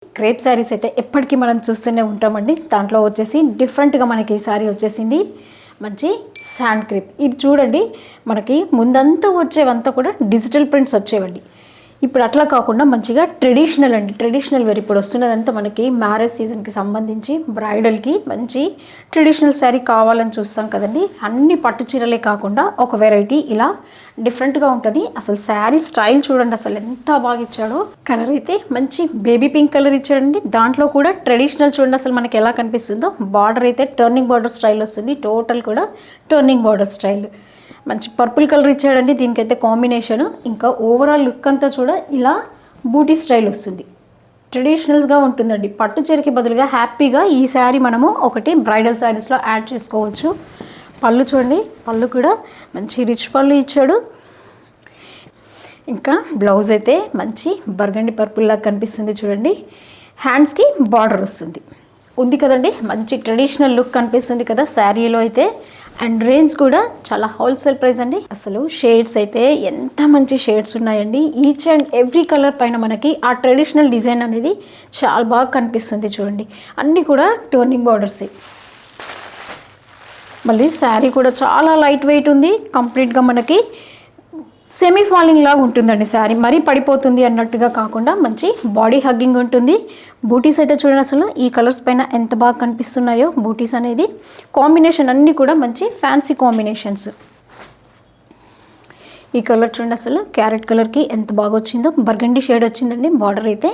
Crepe saris అయితే ఎప్పటికీ మనం చూస్తూనే ఉంటామండి. దాంట్లో వచ్చేసి డిఫరెంట్గా మనకి ఈ శారీ వచ్చేసింది మంచి శాండ్ క్రేప్. ఇది చూడండి, మనకి ముందంతా వచ్చేవంతా కూడా డిజిటల్ ప్రింట్స్ వచ్చేవండి. ఇప్పుడు అట్లా కాకుండా మంచిగా ట్రెడిషనల్ అండి, ట్రెడిషనల్ వేర్. ఇప్పుడు వస్తున్నదంతా మనకి మ్యారేజ్ సీజన్కి సంబంధించి బ్రైడల్కి మంచి ట్రెడిషనల్ శారీ కావాలని చూస్తాం కదండి. అన్ని పట్టు చీరలే కాకుండా ఒక వెరైటీ ఇలా డిఫరెంట్గా ఉంటుంది. అసలు శారీ స్టైల్ చూడండి, అసలు ఎంత బాగా ఇచ్చాడో. కలర్ అయితే మంచి బేబీ పింక్ కలర్ ఇచ్చాడండి. దాంట్లో కూడా ట్రెడిషనల్ చూడండి అసలు మనకి ఎలా కనిపిస్తుందో. బార్డర్ అయితే టర్నింగ్ బార్డర్ స్టైల్ వస్తుంది, టోటల్ కూడా టర్నింగ్ బార్డర్ స్టైల్. మంచి పర్పుల్ కలర్ ఇచ్చాడండి దీనికైతే కాంబినేషన్. ఇంకా ఓవరాల్ లుక్ అంతా చూడ ఇలా బూటీ స్టైల్ వస్తుంది, ట్రెడిషనల్గా ఉంటుందండి. పట్టు చీరకి బదులుగా హ్యాపీగా ఈ శారీ మనము ఒకటి బ్రైడల్ శారీస్లో యాడ్ చేసుకోవచ్చు. పళ్ళు చూడండి, పళ్ళు కూడా మంచి రిచ్ పళ్ళు ఇచ్చాడు. ఇంకా బ్లౌజ్ అయితే మంచి బర్గండి పర్పుల్ లాగా కనిపిస్తుంది చూడండి. హ్యాండ్స్కి బార్డర్ వస్తుంది ఉంది కదండి, మంచి ట్రెడిషనల్ లుక్ కనిపిస్తుంది కదా శారీలో అయితే. అండ్ రేంజ్ కూడా చాలా హోల్సేల్ ప్రైస్ అండి. అసలు షేడ్స్ అయితే ఎంత మంచి షేడ్స్ ఉన్నాయండి. ఈచ్ అండ్ ఎవ్రీ కలర్ పైన మనకి ఆ ట్రెడిషనల్ డిజైన్ అనేది చాలా బాగా కనిపిస్తుంది చూడండి. అన్నీ కూడా టర్నింగ్ బార్డర్స్. మళ్ళీ శారీ కూడా చాలా లైట్ వెయిట్ ఉంది. కంప్లీట్గా మనకి సెమీ ఫాలింగ్ లాగా ఉంటుందండి శారీ. మరీ పడిపోతుంది అన్నట్టుగా కాకుండా మంచి బాడీ హగ్గింగ్ ఉంటుంది. బూటీస్ అయితే చూడండి అసలు ఈ కలర్స్ పైన ఎంత బాగా కనిపిస్తున్నాయో బూటీస్ అనేది. కాంబినేషన్ అన్నీ కూడా మంచి ఫ్యాన్సీ కాంబినేషన్స్. ఈ కలర్ చూడండి అసలు క్యారెట్ కలర్కి ఎంత బాగా వచ్చిందో. బర్గండి షేడ్ వచ్చిందండి బార్డర్ అయితే.